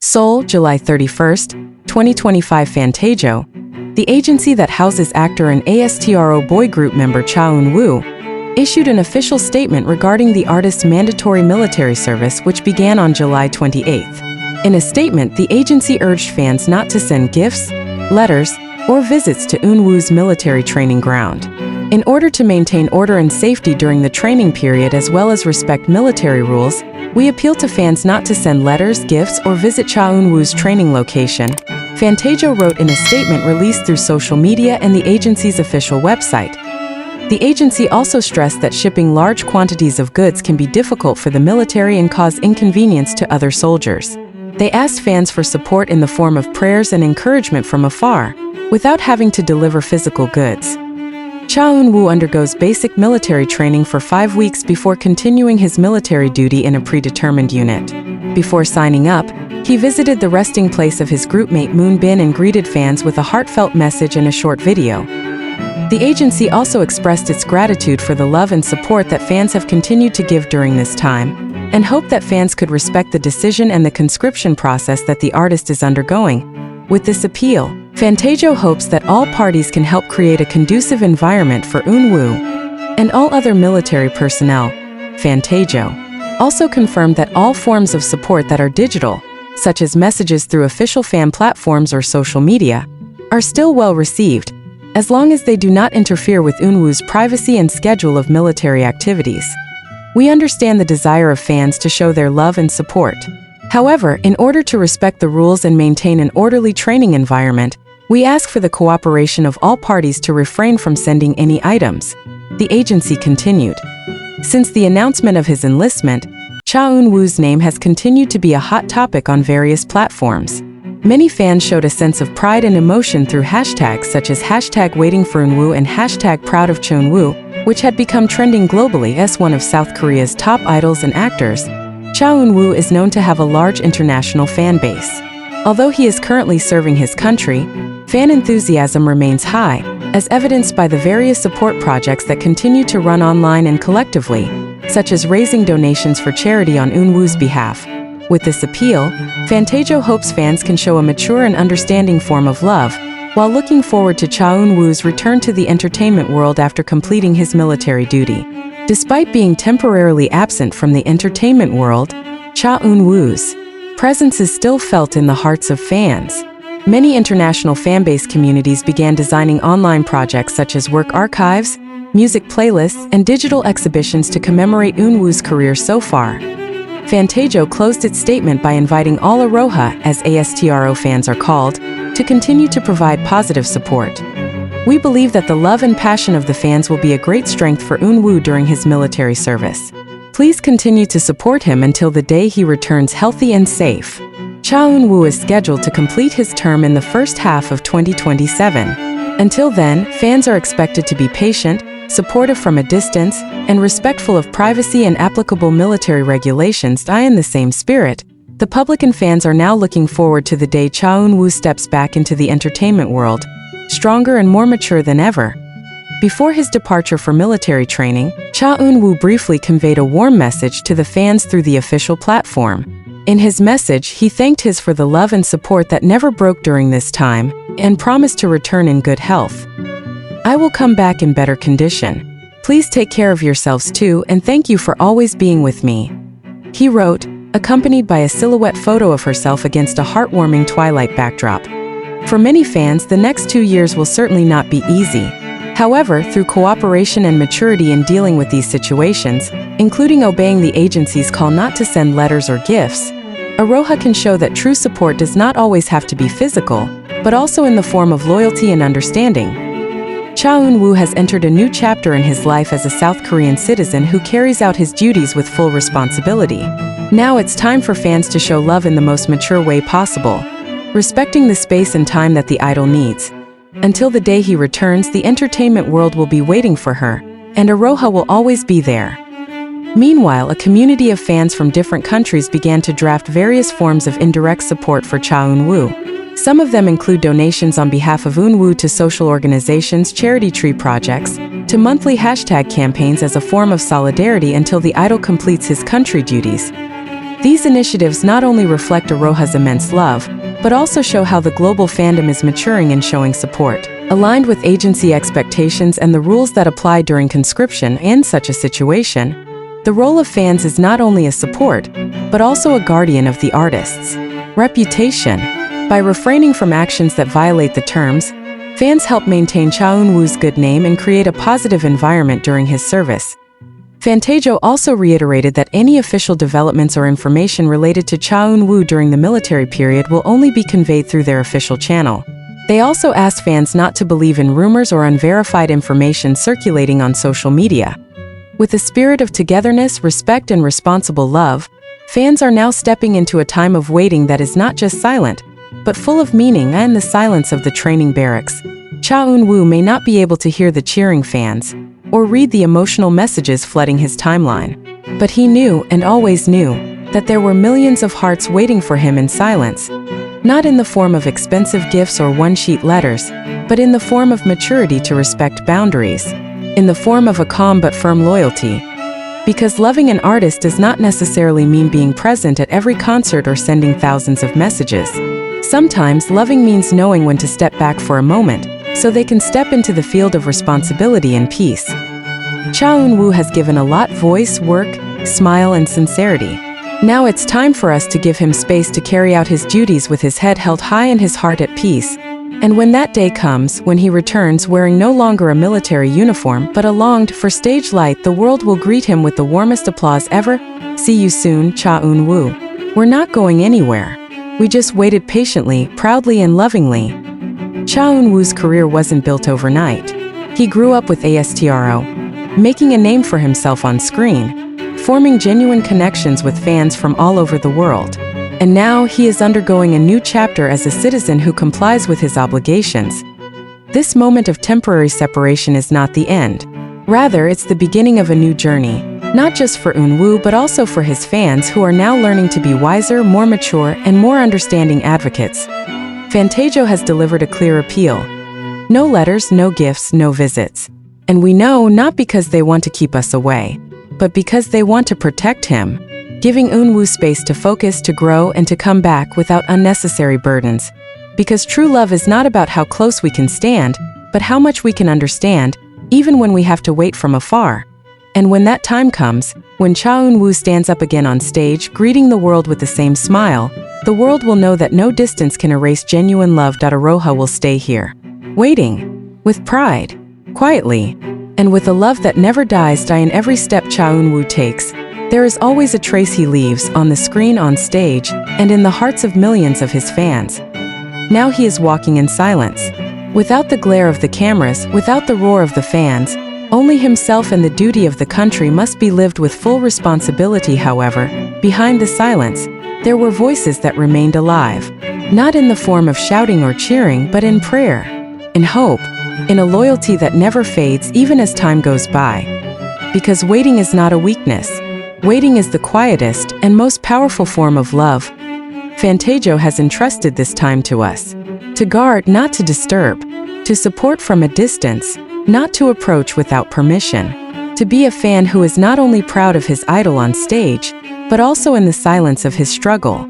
Seoul, July 31st, 2025. Fantajo, the agency that houses actor and ASTRO boy group member Cha Eun-woo, issued an official statement regarding the artist's mandatory military service, which began on July 28th. In a statement, the agency urged fans not to send gifts, letters, or visits to Eun-woo's military training ground. In order to maintain order and safety during the training period as well as respect military rules, we appeal to fans not to send letters, gifts, or visit Cha Eun-woo's training location, Fantajo wrote in a statement released through social media and the agency's official website. The agency also stressed that shipping large quantities of goods can be difficult for the military and cause inconvenience to other soldiers. They asked fans for support in the form of prayers and encouragement from afar, without having to deliver physical goods. Cha Eun-woo undergoes basic military training for 5 weeks before continuing his military duty in a predetermined unit. Before signing up, he visited the resting place of his groupmate Moon Bin and greeted fans with a heartfelt message and a short video. The agency also expressed its gratitude for the love and support that fans have continued to give during this time, and hoped that fans could respect the decision and the conscription process that the artist is undergoing. With this appeal, Fantajo hopes that all parties can help create a conducive environment for Eun-woo and all other military personnel. Fantajo also confirmed that all forms of support that are digital, such as messages through official fan platforms or social media, are still well received, as long as they do not interfere with Eun-woo's privacy and schedule of military activities. We understand the desire of fans to show their love and support. However, in order to respect the rules and maintain an orderly training environment, we ask for the cooperation of all parties to refrain from sending any items, the agency continued. Since the announcement of his enlistment, Cha Eun-woo's name has continued to be a hot topic on various platforms. Many fans showed a sense of pride and emotion through hashtags such as #WaitingForEunwoo and #ProudOfCheonwoo, which had become trending globally as one of South Korea's top idols and actors. Cha Eun-woo is known to have a large international fan base. Although he is currently serving his country, fan enthusiasm remains high, as evidenced by the various support projects that continue to run online and collectively, such as raising donations for charity on Eun-woo's behalf. With this appeal, Fantajo hopes fans can show a mature and understanding form of love, while looking forward to Cha Eun-woo's return to the entertainment world after completing his military duty. Despite being temporarily absent from the entertainment world, Cha Eun-woo's presence is still felt in the hearts of fans. Many international fanbase communities began designing online projects such as work archives, music playlists, and digital exhibitions to commemorate Eun-woo's career so far. Fantajo closed its statement by inviting all Aroha, as ASTRO fans are called, to continue to provide positive support. We believe that the love and passion of the fans will be a great strength for Eun-woo during his military service. Please continue to support him until the day he returns healthy and safe. Cha Eun-woo is scheduled to complete his term in the first half of 2027. Until then, fans are expected to be patient, supportive from a distance, and respectful of privacy and applicable military regulations. In the same spirit, the public and fans are now looking forward to the day Cha Eun-woo steps back into the entertainment world, stronger and more mature than ever. Before his departure for military training, Cha Eun-woo briefly conveyed a warm message to the fans through the official platform. In his message, he thanked his for the love and support that never broke during this time, and promised to return in good health. I will come back in better condition. Please take care of yourselves too, and thank you for always being with me, he wrote, accompanied by a silhouette photo of herself against a heartwarming twilight backdrop. For many fans, the next 2 years will certainly not be easy. However, through cooperation and maturity in dealing with these situations, including obeying the agency's call not to send letters or gifts, Aroha can show that true support does not always have to be physical, but also in the form of loyalty and understanding. Cha Eun-woo has entered a new chapter in his life as a South Korean citizen who carries out his duties with full responsibility. Now it's time for fans to show love in the most mature way possible, respecting the space and time that the idol needs. Until the day he returns, the entertainment world will be waiting for her, and Aroha will always be there. Meanwhile, a community of fans from different countries began to draft various forms of indirect support for Cha Eun-woo. Some of them include donations on behalf of Eun-woo to social organizations, charity tree projects, to monthly hashtag campaigns as a form of solidarity until the idol completes his country duties. These initiatives not only reflect Aroha's immense love, but also show how the global fandom is maturing and showing support, aligned with agency expectations and the rules that apply during conscription. In such a situation, the role of fans is not only a support, but also a guardian of the artist's reputation. By refraining from actions that violate the terms, fans help maintain Cha Eun-woo's good name and create a positive environment during his service. Fantajo also reiterated that any official developments or information related to Cha Eun-woo during the military period will only be conveyed through their official channel. They also asked fans not to believe in rumors or unverified information circulating on social media. With a spirit of togetherness, respect, and responsible love, fans are now stepping into a time of waiting that is not just silent, but full of meaning. In the silence of the training barracks, Cha Eun-woo may not be able to hear the cheering fans or read the emotional messages flooding his timeline. But he knew, and always knew, that there were millions of hearts waiting for him in silence, not in the form of expensive gifts or one-sheet letters, but in the form of maturity to respect boundaries, in the form of a calm but firm loyalty. Because loving an artist does not necessarily mean being present at every concert or sending thousands of messages. Sometimes loving means knowing when to step back for a moment, so they can step into the field of responsibility and peace. Cha Eun-woo has given a lot: voice, work, smile, and sincerity. Now it's time for us to give him space to carry out his duties with his head held high and his heart at peace. And when that day comes, when he returns wearing no longer a military uniform but a longed-for stage light, the world will greet him with the warmest applause ever. See you soon, Cha Eun-woo. We're not going anywhere. We just waited patiently, proudly, and lovingly. Cha Eun-woo's career wasn't built overnight. He grew up with ASTRO, making a name for himself on screen, forming genuine connections with fans from all over the world. And now he is undergoing a new chapter as a citizen who complies with his obligations. This moment of temporary separation is not the end. Rather, it's the beginning of a new journey, not just for Eun-woo but also for his fans, who are now learning to be wiser, more mature, and more understanding advocates. Fantajo has delivered a clear appeal. No letters, no gifts, no visits. And we know, not because they want to keep us away, but because they want to protect him, giving Eun-woo space to focus, to grow, and to come back without unnecessary burdens. Because true love is not about how close we can stand, but how much we can understand, even when we have to wait from afar. And when that time comes, when Cha Eun-woo stands up again on stage, greeting the world with the same smile, the world will know that no distance can erase genuine love. Aroha will stay here, waiting, with pride, quietly, and with a love that never dies. In every step Cha Eun-woo takes, there is always a trace he leaves, on the screen, on stage, and in the hearts of millions of his fans. Now he is walking in silence, without the glare of the cameras, without the roar of the fans. Only himself and the duty of the country must be lived with full responsibility. However, behind the silence, there were voices that remained alive, not in the form of shouting or cheering, but in prayer, in hope, in a loyalty that never fades even as time goes by. Because waiting is not a weakness. Waiting is the quietest and most powerful form of love. Fantajo has entrusted this time to us. To guard, not to disturb. To support from a distance, not to approach without permission. To be a fan who is not only proud of his idol on stage, but also in the silence of his struggle.